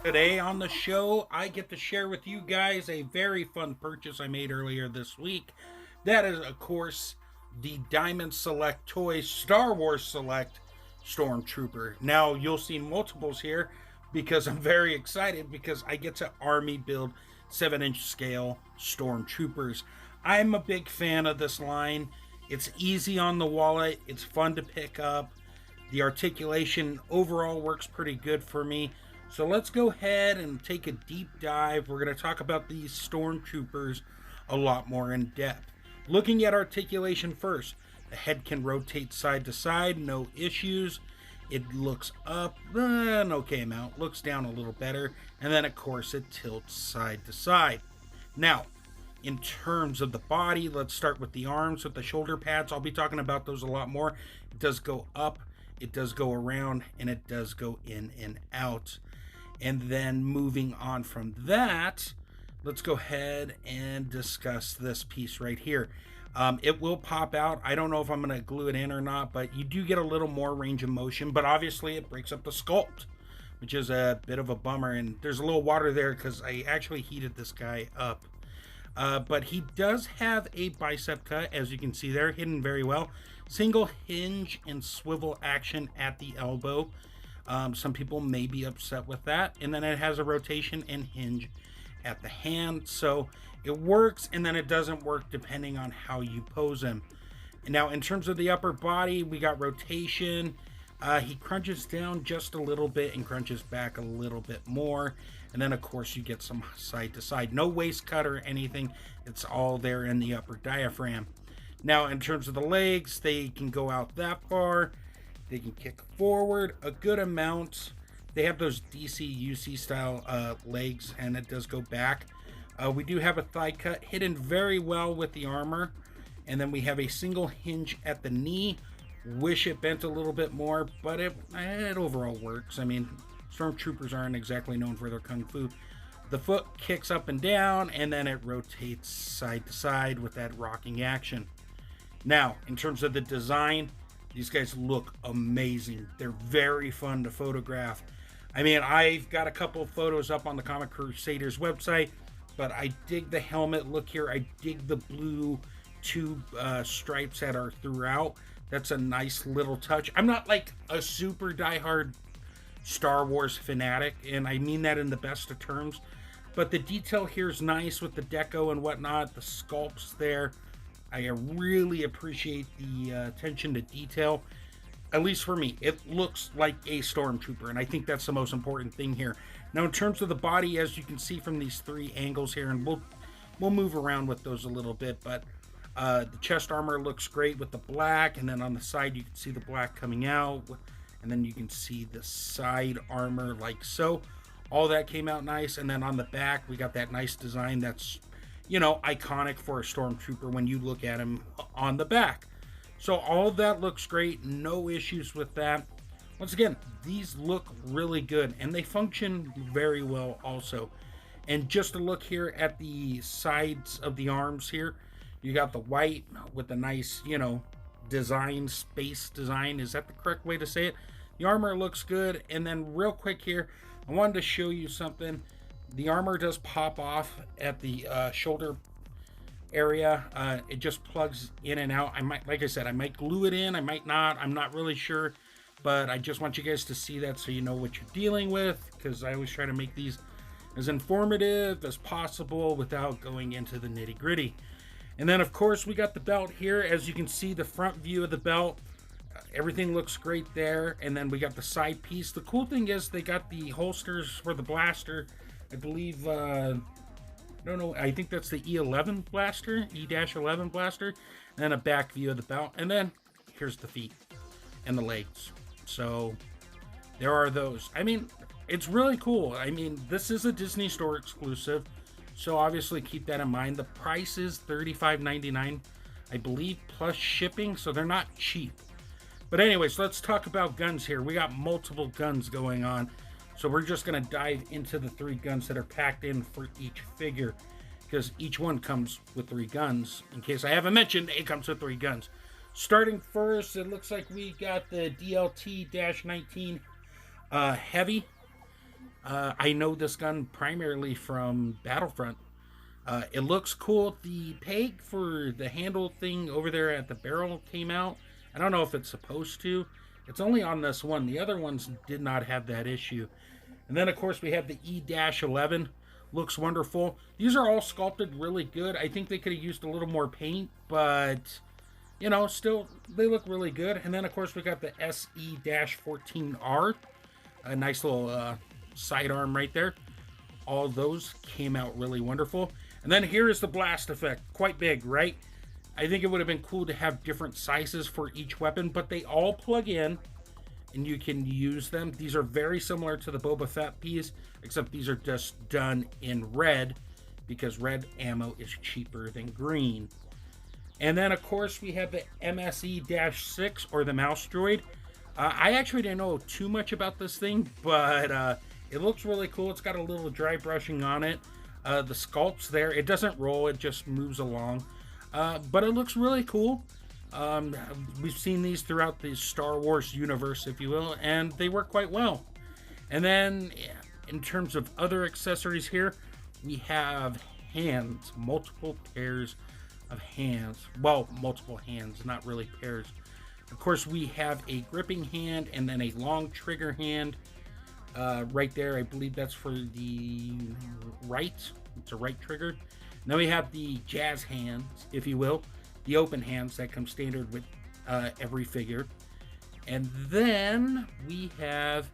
Today on the show, I get to share with you guys a very fun purchase I made earlier this week. That is, of course, the Diamond Select Toys Star Wars Select Stormtrooper. Now, you'll see multiples here because I'm very excited because I get to army build 7-inch scale Stormtroopers. I'm a big fan of this line. It's easy on the wallet, it's fun to pick up. The articulation overall works pretty good for me. So let's go ahead and take a deep dive. We're going to talk about these Stormtroopers a lot more in depth. Looking at articulation first, the head can rotate side to side, no issues. It looks up an okay amount, looks down a little better, and then of course it tilts side to side. Now, in terms of the body, let's start with the arms, with the shoulder pads. I'll be talking about those a lot more. It does go up, it does go around, and it does go in and out. And then moving on from that, let's go ahead and discuss this piece right here. It will pop out. I don't know if I'm going to glue it in or not, but you do get a little more range of motion. But obviously it breaks up the sculpt, which is a bit of a bummer. And there's a little water there because I actually heated this guy up. But he does have a bicep cut, as you can see there, hidden very well. Single hinge and swivel action at the elbow. Some people may be upset with that. And then it has a rotation and hinge at the hand. So it works and then it doesn't work depending on how you pose him. And now in terms of the upper body, we got rotation. He crunches down just a little bit and crunches back a little bit more. And then of course you get some side to side. No waist cut or anything. It's all there in the upper diaphragm. Now in terms of the legs, they can go out that far. They can kick forward a good amount. They have those DC UC style legs, and it does go back. We do have a thigh cut hidden very well with the armor. And then we have a single hinge at the knee. Wish it bent a little bit more, but it overall works. I mean, Stormtroopers aren't exactly known for their kung fu. The foot kicks up and down, and then it rotates side to side with that rocking action. Now, in terms of the design, these guys look amazing. They're very fun to photograph. I mean, I've got a couple of photos up on the Comic Crusaders website, but I dig the helmet look here. I dig the blue tube stripes that are throughout. That's a nice little touch. I'm not like a super diehard Star Wars fanatic, and I mean that in the best of terms, but the detail here is nice with the deco and whatnot. The sculpts there, I really appreciate the attention to detail. At least for me, it looks like a Stormtrooper, and I think that's the most important thing here. Now, in terms of the body, as you can see from these three angles here, and we'll move around with those a little bit, but the chest armor looks great with the black, and then on the side you can see the black coming out, and then you can see the side armor like so. All that came out nice, and then on the back we got that nice design that's, you know, iconic for a Stormtrooper when you look at him on the back. So all of that looks great, no issues with that. Once again, these look really good and they function very well also. And just to look here at the sides of the arms here, you got the white with the nice, you know, design, space design. Is that the correct way to say it? The armor looks good. And then real quick here, I wanted to show you something. The armor does pop off at the shoulder area. It just plugs in and out. I might, like I said, I might glue it in, I might not, I'm not really sure, but I just want you guys to see that so you know what you're dealing with, because I always try to make these as informative as possible without going into the nitty gritty. And then of course we got the belt here. As you can see, the front view of the belt, everything looks great there. And then we got the side piece. The cool thing is they got the holsters for the blaster. I believe no, I think that's the E11 blaster, E-11 blaster, and then a back view of the belt, and then here's the feet and the legs. So there are those. I mean, it's really cool. I mean, this is a Disney Store exclusive, so obviously keep that in mind. The price is $35.99, I believe, plus shipping, so they're not cheap. But anyways, let's talk about guns here. We got multiple guns going on. So we're just going to dive into the three guns that are packed in for each figure, because each one comes with three guns. In case I haven't mentioned, it comes with three guns. Starting first, it looks like we got the DLT-19 Heavy. I know this gun primarily from Battlefront. It looks cool. The peg for the handle thing over there at the barrel came out. I don't know if it's supposed to. It's only on this one. The other ones did not have that issue. And then, of course, we have the E-11. Looks wonderful. These are all sculpted really good. I think they could have used a little more paint, but, you know, still, they look really good. And then, of course, we got the SE-14R. A nice little sidearm right there. All those came out really wonderful. And then here is the blast effect. Quite big, right? I think it would have been cool to have different sizes for each weapon, but they all plug in and you can use them. These are very similar to the Boba Fett piece, except these are just done in red because red ammo is cheaper than green. And then, of course, we have the MSE-6 or the mouse droid. I actually didn't know too much about this thing, but it looks really cool. It's got a little dry brushing on it. The sculpt's there. It doesn't roll. It just moves along. But it looks really cool. We've seen these throughout the Star Wars universe, if you will, and they work quite well. And then, in terms of other accessories here, we have hands. Multiple pairs of hands. Well, multiple hands, not really pairs. Of course, we have a gripping hand and then a long trigger hand. Right there, I believe that's for the right. It's a right trigger. And then we have the jazz hands, if you will. The open hands that come standard with every figure. And then we have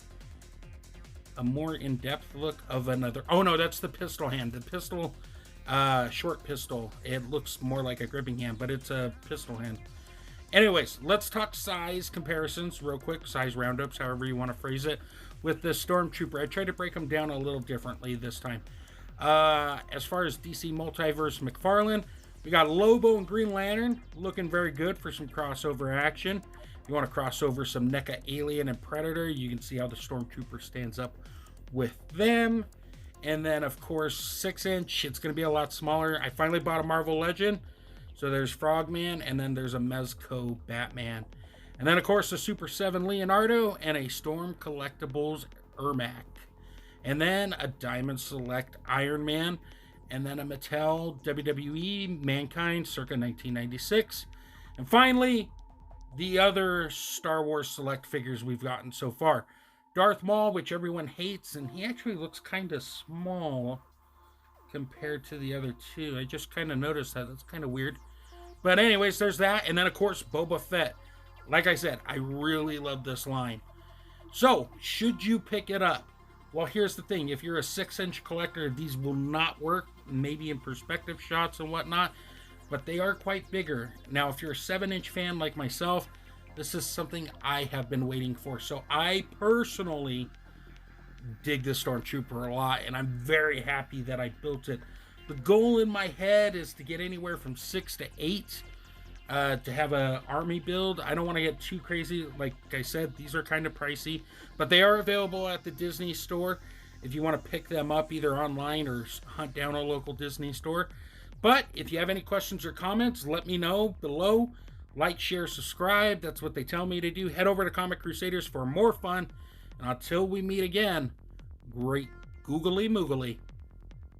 a more in-depth look of another. Oh no, that's the pistol hand. The pistol, short pistol. It looks more like a gripping hand, but it's a pistol hand. Anyways, let's talk size comparisons real quick. Size roundups, however you want to phrase it. With the Stormtrooper, I tried to break them down a little differently this time. As far as DC Multiverse McFarlane, we got Lobo and Green Lantern looking very good for some crossover action. If you want to cross over some NECA Alien and Predator, you can see how the Stormtrooper stands up with them. And then, of course, 6-inch, it's going to be a lot smaller. I finally bought a Marvel Legend. So there's Frogman, and then there's a Mezco Batman. And then, of course, a Super 7 Leonardo and a Storm Collectibles Ermac. And then a Diamond Select Iron Man. And then a Mattel WWE Mankind circa 1996. And finally, the other Star Wars Select figures we've gotten so far. Darth Maul, which everyone hates, and he actually looks kind of small compared to the other two. I just kind of noticed that. That's kind of weird. But anyways, there's that. And then, of course, Boba Fett. Like I said, I really love this line. So, should you pick it up? Well, here's the thing. If you're a 6-inch collector, these will not work. Maybe in perspective shots and whatnot. But they are quite bigger. Now, if you're a 7-inch fan like myself, this is something I have been waiting for. So, I personally dig the Stormtrooper a lot. And I'm very happy that I built it. The goal in my head is to get anywhere from 6 to 8 to have an army build. I don't want to get too crazy. Like I said, these are kind of pricey, but they are available at the Disney store if you want to pick them up either online or hunt down a local Disney store. But if you have any questions or comments, let me know below. Like, share, subscribe. That's what they tell me to do. Head over to Comic Crusaders for more fun. And until we meet again, great googly moogly.